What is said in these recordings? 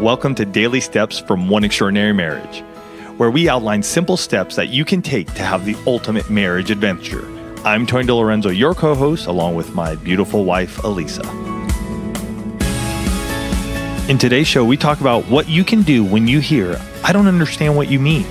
Welcome to Daily Steps from One Extraordinary Marriage, where we outline simple steps that you can take to have the ultimate marriage adventure. I'm Tony DeLorenzo, your co-host, along with my beautiful wife, Elisa. In today's show, we talk about what you can do when you hear, "I don't understand what you mean."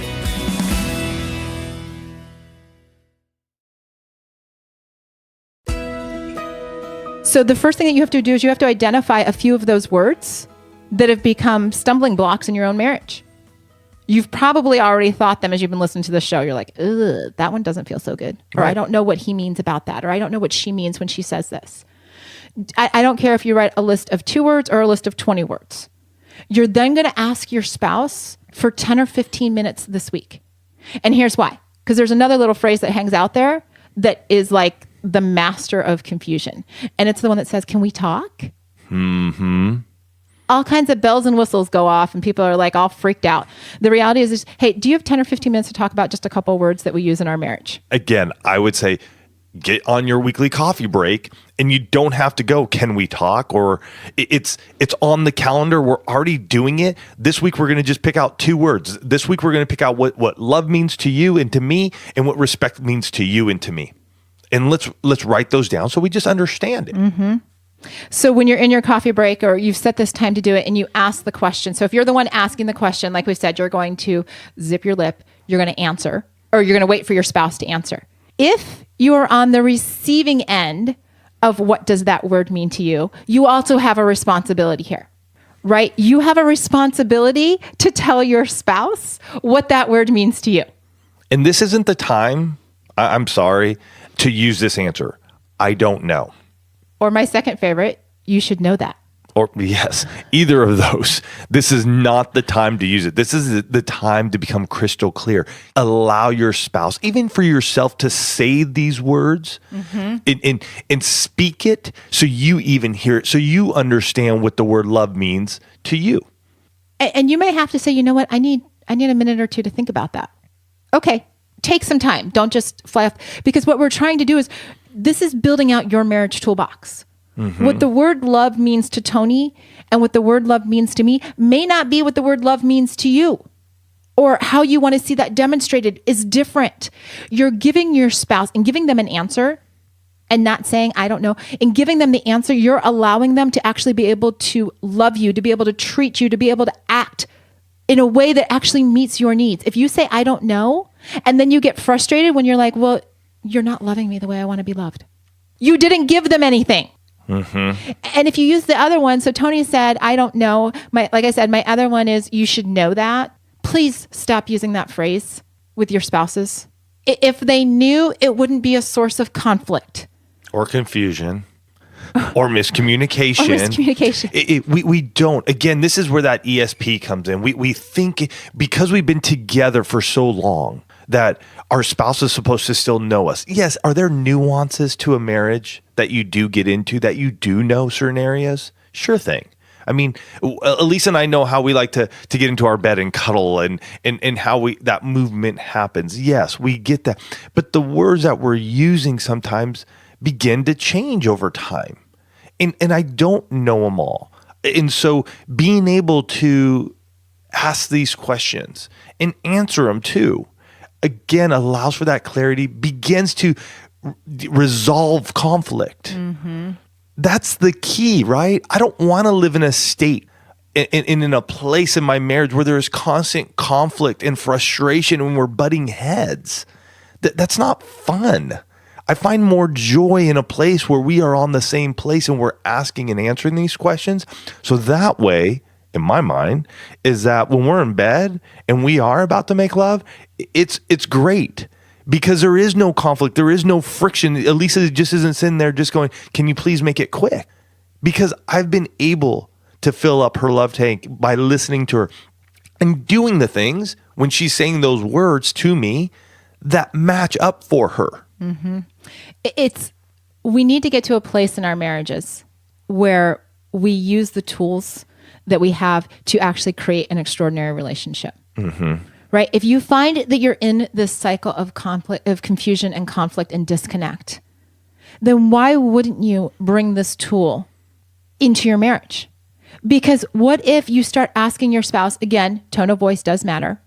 So the first thing that you have to do is you have to identify a few of those words that have become stumbling blocks in your own marriage. You've probably already thought them as you've been listening to the show. You're like, ugh, that one doesn't feel so good. Or right. I don't know what he means about that. Or I don't know what she means when she says this. I don't care if you write a list of 2 words or a list of 20 words. You're then going to ask your spouse for 10 or 15 minutes this week. And here's why. Because there's another little phrase that hangs out there that is like the master of confusion. And it's the one that says, "Can we talk?" Mm-hmm. All kinds of bells and whistles go off and people are like all freaked out. The reality is, hey, do you have 10 or 15 minutes to talk about just a couple of words that we use in our marriage? Again, I would say get on your weekly coffee break and you don't have to go, "Can we talk?" Or it's on the calendar. We're already doing it. This week, we're going to just pick out 2 words. This week, we're going to pick out what love means to you and to me and what respect means to you and to me. And let's write those down so we just understand it. Mm-hmm. So when you're in your coffee break or you've set this time to do it and you ask the question. So if you're the one asking the question, like we said, you're going to zip your lip, you're going to answer, or you're going to wait for your spouse to answer. If you are on the receiving end of what does that word mean to you, you also have a responsibility here, right? You have a responsibility to tell your spouse what that word means to you. And this isn't the time, I'm sorry, to use this answer. "I don't know." Or my second favorite, "You should know that." Or yes, either of those. This is not the time to use it. This is the time to become crystal clear. Allow your spouse, even for yourself, to say these words and speak it so you even hear it, so you understand what the word love means to you. And you may have to say, "You know what? I need a minute or 2 to think about that." Okay, take some time. Don't just fly off. Because what we're trying to do is, this is building out your marriage toolbox. Mm-hmm. What the word love means to Tony and what the word love means to me may not be what the word love means to you. Or how you want to see that demonstrated is different. You're giving your spouse and giving them an answer and not saying, "I don't know." And giving them the answer, you're allowing them to actually be able to love you, to be able to treat you, to be able to act in a way that actually meets your needs. If you say, "I don't know," and then you get frustrated when you're like, "Well, you're not loving me the way I want to be loved." You didn't give them anything. Mm-hmm. And if you use the other one, so Tony said, "I don't know." Like I said, my other one is, "You should know that." Please stop using that phrase with your spouses. If they knew, it wouldn't be a source of conflict. Or confusion. Or miscommunication. We don't. Again, this is where that ESP comes in. We think because we've been together for so long that our spouse is supposed to still know us. Yes, are there nuances to a marriage that you do get into, that you do know certain areas? Sure thing. I mean, Elisa and I know how we like to get into our bed and cuddle and how that movement happens. Yes, we get that. But the words that we're using sometimes begin to change over time. And I don't know them all. And so being able to ask these questions and answer them too, again, allows for that clarity, begins to resolve conflict. Mm-hmm. That's the key, right? I don't want to live in a state in a place in my marriage where there is constant conflict and frustration when we're butting heads. That's not fun. I find more joy in a place where we are on the same place and we're asking and answering these questions. So that way, in my mind, is that when we're in bed and we are about to make love, it's great because there is no conflict. There is no friction. Elisa just isn't sitting there just going, "Can you please make it quick?" Because I've been able to fill up her love tank by listening to her and doing the things when she's saying those words to me that match up for her. Mm-hmm. We need to get to a place in our marriages where we use the tools that we have to actually create an extraordinary relationship. Mm-hmm. Right? If you find that you're in this cycle of conflict, of confusion and conflict and disconnect, then why wouldn't you bring this tool into your marriage? Because what if you start asking your spouse, again, tone of voice does matter.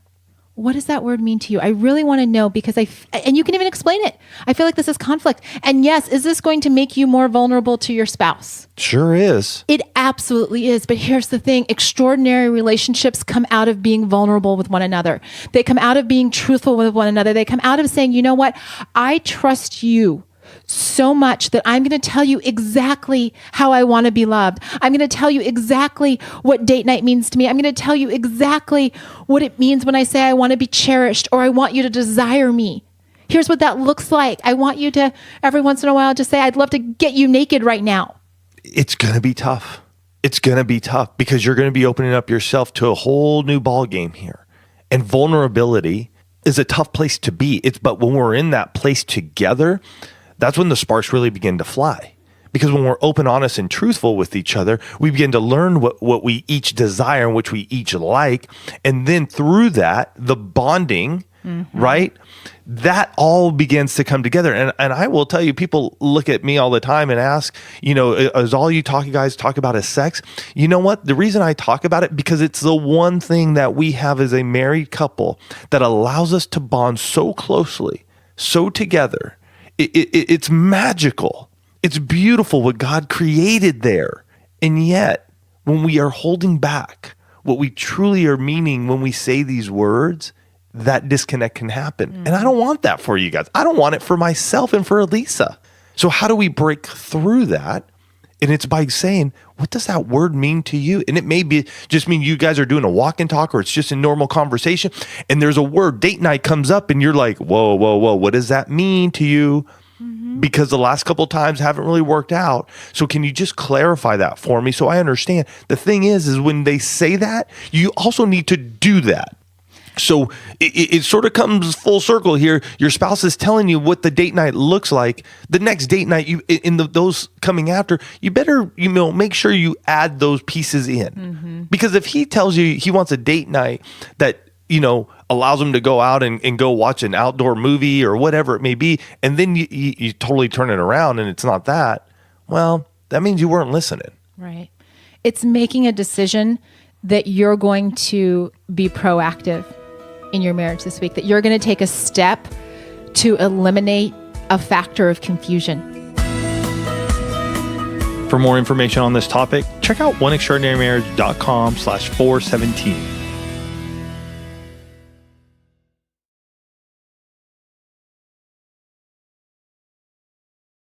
What does that word mean to you? I really want to know because and you can even explain it. I feel like this is conflict. And yes, is this going to make you more vulnerable to your spouse? Sure is. It absolutely is. But here's the thing. Extraordinary relationships come out of being vulnerable with one another. They come out of being truthful with one another. They come out of saying, you know what? I trust you so much that I'm going to tell you exactly how I want to be loved. I'm going to tell you exactly what date night means to me. I'm going to tell you exactly what it means when I say I want to be cherished or I want you to desire me. Here's what that looks like. I want you to, every once in a while, just say, I'd love to get you naked right now. It's going to be tough. It's going to be tough because you're going to be opening up yourself to a whole new ball game here. And vulnerability is a tough place to be. But when we're in that place together, that's when the sparks really begin to fly. Because when we're open, honest, and truthful with each other, we begin to learn what we each desire and which we each like. And then through that, the bonding, right? That all begins to come together. And I will tell you, people look at me all the time and ask, is all you guys talk about is sex? You know what? The reason I talk about it, because it's the one thing that we have as a married couple that allows us to bond so closely, so together. It's magical. It's beautiful what God created there. And yet, when we are holding back what we truly are meaning when we say these words, that disconnect can happen. And I don't want that for you guys. I don't want it for myself and for Elisa. So how do we break through that? And it's by saying, what does that word mean to you? And it may be just mean you guys are doing a walk and talk, or it's just a normal conversation. And there's a word, date night comes up and you're like, whoa, what does that mean to you? Because the last couple of times haven't really worked out. So can you just clarify that for me so I understand? The thing is when they say that, you also need to do that. So it sort of comes full circle here. Your spouse is telling you what the date night looks like. The next date night, those coming after, you better make sure you add those pieces in. Because if he tells you he wants a date night that allows him to go out and go watch an outdoor movie or whatever it may be, and then you totally turn it around and it's not that, well, that means you weren't listening. Right. It's making a decision that you're going to be proactive in your marriage this week, that you're going to take a step to eliminate a factor of confusion. For more information on this topic, check out oneextraordinarymarriage.com/417.